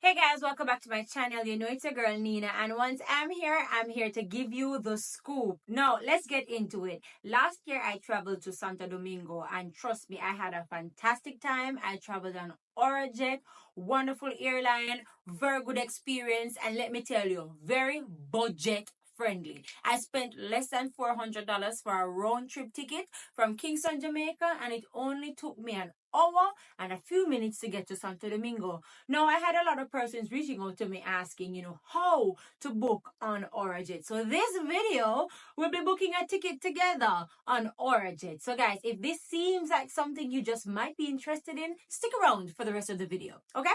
Hey guys, welcome back to my channel. You know it's your girl Nina, and once I'm here to give you the scoop. Now, let's get into it. Last year I traveled to Santo Domingo, and trust me, I had a fantastic time. I traveled on Arajet, wonderful airline, very good experience, and let me tell you, very budget friendly. I spent less than $400 for a round trip ticket from Kingston, Jamaica, and it only took me an hour and a few minutes to get to Santo Domingo. Now, I had a lot of persons reaching out to me asking, how to book on Arajet. So this video, we'll be booking a ticket together on Arajet. So guys, if this seems like something you just might be interested in, stick around for the rest of the video, okay?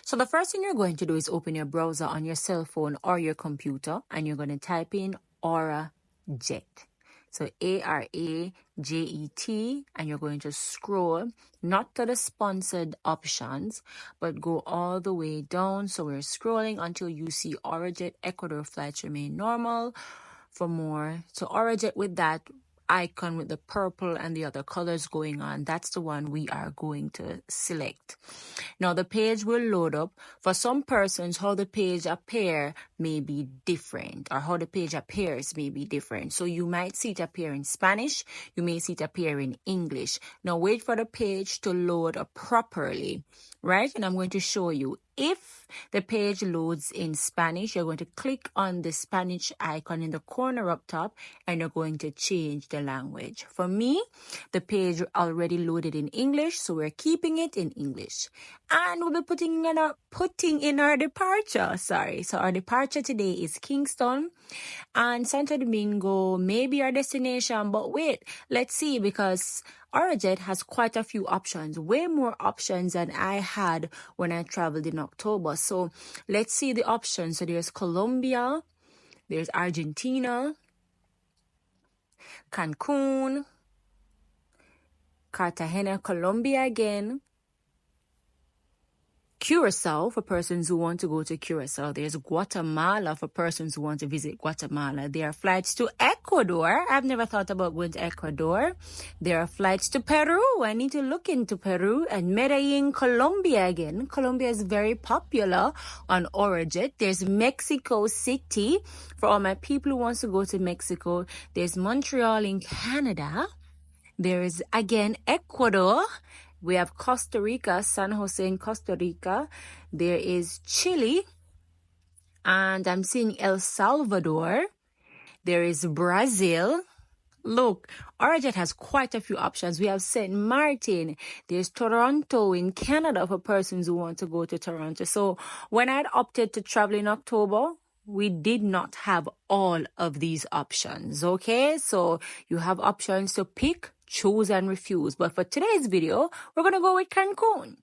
So the first thing you're going to do is open your browser on your cell phone or your computer, and you're going to type in Arajet. So Arajet, and you're going to scroll not to the sponsored options, but go all the way down. So we're scrolling until you see Arajet Ecuador flights remain normal. For more, so Arajet with that icon with the purple and the other colors going on, that's the one we are going to select. Now the page will load up. For some persons, how the page appear may be different, or how the page appears may be different. So you might see it appear in Spanish, you may see it appear in English. Now wait for the page to load up properly, right? And I'm going to show you. If the page loads in Spanish, you're going to click on the Spanish icon in the corner up top, and you're going to change the language. For me, the page already loaded in English, so we're keeping it in English. And we'll be putting in our departure. So our departure today is Kingston, and Santo Domingo may be our destination, but wait, let's see, because Arajet has quite a few options, way more options than I had when I traveled in October. So let's see the options. So there's Colombia, there's Argentina, Cancun, Cartagena, Colombia again, Curacao for persons who want to go to Curacao. There's Guatemala for persons who want to visit Guatemala. There are flights to Ecuador. I've never thought about going to Ecuador. There are flights to Peru. I need to look into Peru. And Medellin, Colombia again. Colombia is very popular on Arajet. There's Mexico City for all my people who wants to go to Mexico. There's Montreal in Canada. There is again Ecuador. We have Costa Rica, San Jose in Costa Rica. There is Chile. And I'm seeing El Salvador. There is Brazil. Look, Arajet has quite a few options. We have St. Martin. There's Toronto in Canada for persons who want to go to Toronto. So when I'd opted to travel in October, we did not have all of these options, okay? So you have options to pick, choose, and refuse. But for today's video, we're going to go with Cancun.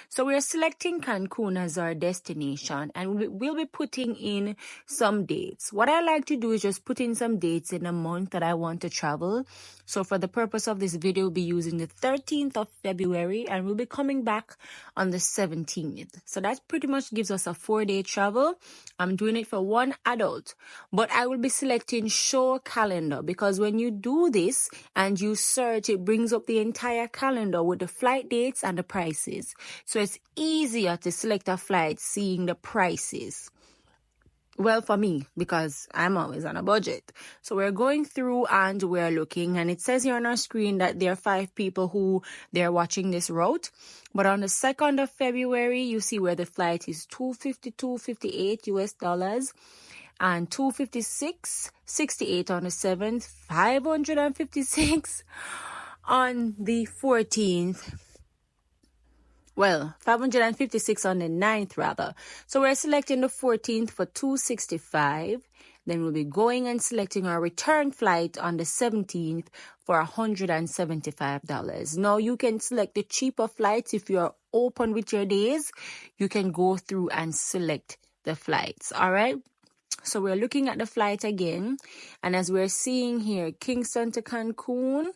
So we're selecting Cancun as our destination, and we'll be putting in some dates. What I like to do is just put in some dates in a month that I want to travel. So for the purpose of this video, we'll be using the 13th of February, and we'll be coming back on the 17th. So that pretty much gives us a 4-day travel. I'm doing it for one adult, but I will be selecting show calendar, because when you do this and you search, it brings up the entire calendar with the flight dates and the prices. So it's easier to select a flight seeing the prices. Well, for me, because I'm always on a budget. So we're going through and we're looking, and it says here on our screen that there are 5 people who they're watching this route. But on the 2nd of February, you see where the flight is $252.58 US, and $256.68 on the 7th, $556 on the 14th. Well, $556 on the 9th rather. So we're selecting the 14th for $265. Then we'll be going and selecting our return flight on the 17th for $175. Now you can select the cheaper flights if you're open with your days. You can go through and select the flights. All right. So we're looking at the flight again. And as we're seeing here, Kingston to Cancun,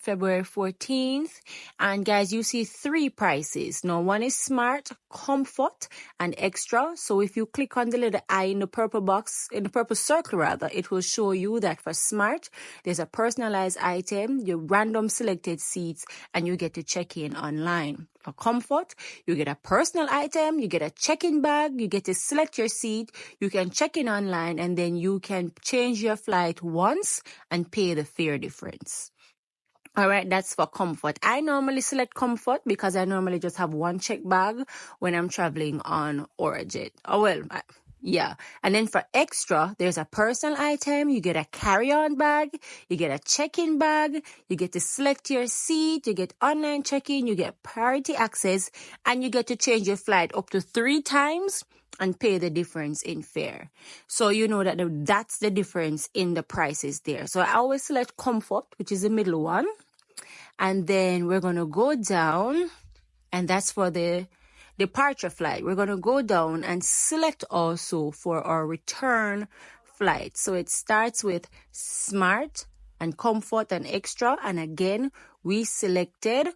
February 14th. And guys, you see 3 prices. Now, one is Smart, Comfort, and Extra. So if you click on the little I in the purple box, in the purple circle rather, it will show you that for Smart, there's a personalized item, your random selected seats, and you get to check in online. For Comfort, you get a personal item, you get a check-in bag, you get to select your seat, you can check in online, and then you can change your flight once and pay the fare difference. All right, that's for Comfort. I normally select Comfort because I normally just have one check bag when I'm traveling on Arajet. Yeah. And then for Extra, there's a personal item. You get a carry-on bag. You get a check-in bag. You get to select your seat. You get online check-in. You get priority access. And you get to change your flight up to 3 times and pay the difference in fare. So you know that that's the difference in the prices there. So I always select Comfort, which is the middle one. And then we're going to go down, and that's for the departure flight. We're going to go down and select also for our return flight. So it starts with Smart and Comfort and Extra. And again, we selected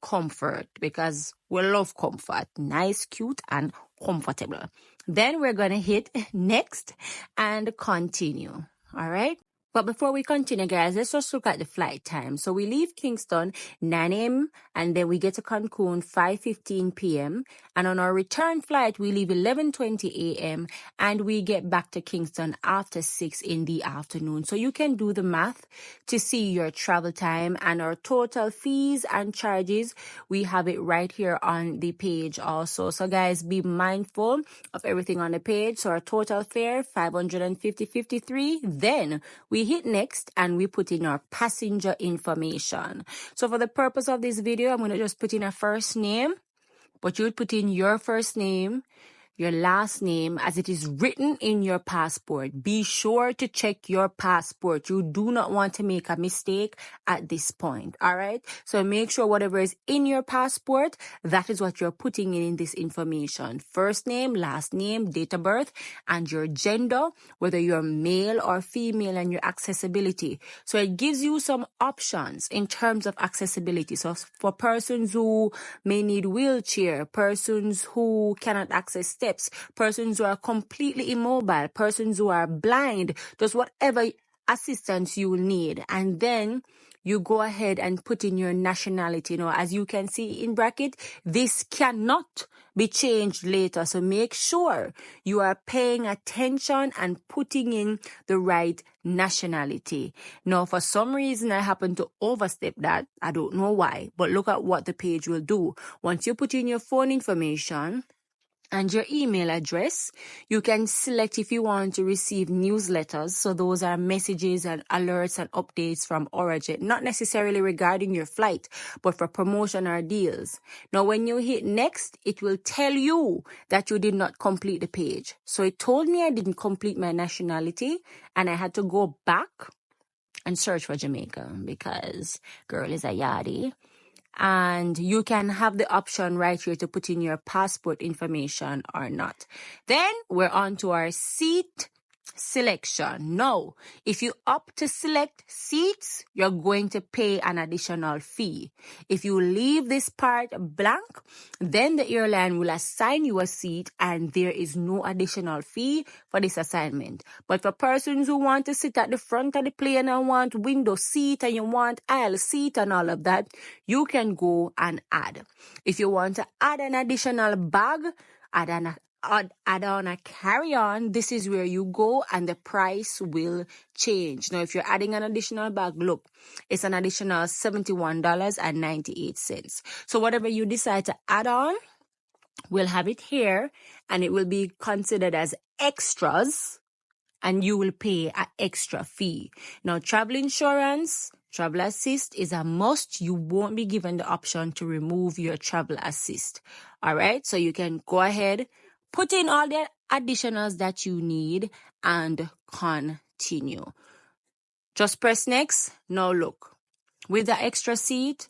Comfort because we love comfort. Nice, cute, and comfortable. Then we're going to hit Next and Continue. All right. But before we continue, guys, let's just look at the flight time. So we leave Kingston 9 a.m. and then we get to Cancun 5:15 p.m. And on our return flight, we leave 11:20 a.m. and we get back to Kingston after 6 in the afternoon. So you can do the math to see your travel time and our total fees and charges. We have it right here on the page also. So guys, be mindful of everything on the page. So our total fare, $550.53. Then we hit Next and we put in our passenger information. So for the purpose of this video, I'm going to just put in a first name, but you would put in your first name, your last name as it is written in your passport. Be sure to check your passport. You do not want to make a mistake at this point. All right. So make sure whatever is in your passport, that is what you're putting in this information. First name, last name, date of birth, and your gender, whether you're male or female, and your accessibility. So it gives you some options in terms of accessibility. So for persons who may need wheelchair, persons who cannot access steps, persons who are completely immobile, persons who are blind, just whatever assistance you will need. And then you go ahead and put in your nationality. Now, as you can see in bracket, this cannot be changed later. So make sure you are paying attention and putting in the right nationality. Now, for some reason, I happen to overstep that. I don't know why, but look at what the page will do. Once you put in your phone information and your email address, you can select if you want to receive newsletters. So those are messages and alerts and updates from Arajet, not necessarily regarding your flight, but for promotion or deals. Now, when you hit Next, it will tell you that you did not complete the page. So it told me I didn't complete my nationality and I had to go back and search for Jamaica because girl is a yardie. And you can have the option right here to put in your passport information or not. Then we're on to our seat selection. Now, if you opt to select seats, you're going to pay an additional fee. If you leave this part blank, then the airline will assign you a seat and there is no additional fee for this assignment. But for persons who want to sit at the front of the plane and want window seat and you want aisle seat and all of that, you can go and add. If you want to add an additional bag, add on a carry-on, this is where you go and the price will change. Now, if you're adding an additional bag, look, it's an additional $71.98. So whatever you decide to add on, we'll have it here and it will be considered as extras and you will pay an extra fee. Now, travel insurance, travel assist is a must. You won't be given the option to remove your travel assist. All right, so you can go ahead, put in all the additionals that you need and continue. Just press Next. Now look, with the extra seat,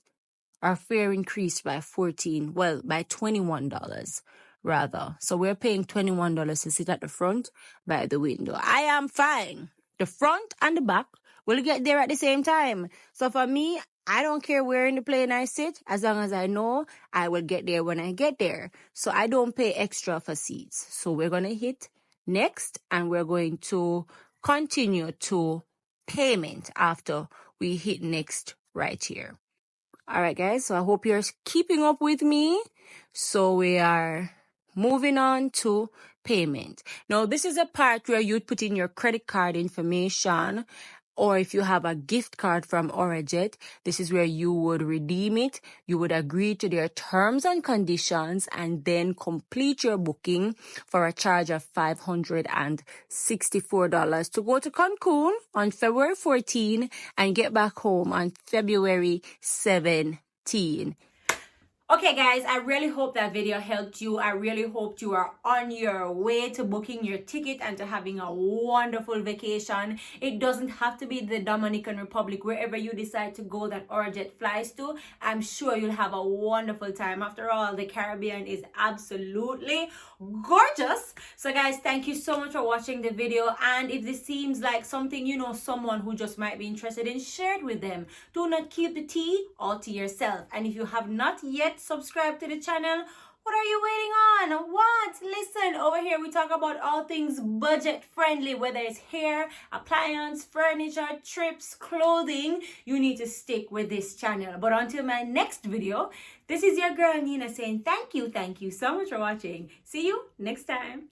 our fare increased by $21 rather. So we're paying $21 to sit at the front by the window. I am fine. The front and the back We'll get there at the same time. So for me, I don't care where in the plane I sit, as long as I know I will get there when I get there. So I don't pay extra for seats. So we're going to hit next, and we're going to continue to payment after we hit next right here. All right, guys. So I hope you're keeping up with me. So we are moving on to payment. Now, this is a part where you put in your credit card information, or if you have a gift card from Arajet, this is where you would redeem it. You would agree to their terms and conditions and then complete your booking for a charge of $564 to go to Cancun on February 14 and get back home on February 17. Okay guys, I really hope that video helped you. I really hope you are on your way to booking your ticket and to having a wonderful vacation. It doesn't have to be the Dominican Republic. Wherever you decide to go that Arajet flies to, I'm sure you'll have a wonderful time. After all, the Caribbean is absolutely gorgeous. So guys, thank you so much for watching the video. And if this seems like something, you know, someone who just might be interested in, share it with them. Do not keep the tea all to yourself. And if you have not yet subscribe to the channel, what are you waiting on? What? Listen, over here we talk about all things budget friendly, whether it's hair, appliance, furniture, trips, clothing. You need to stick with this channel. But until my next video, this is your girl Nina saying thank you so much for watching. See you next time.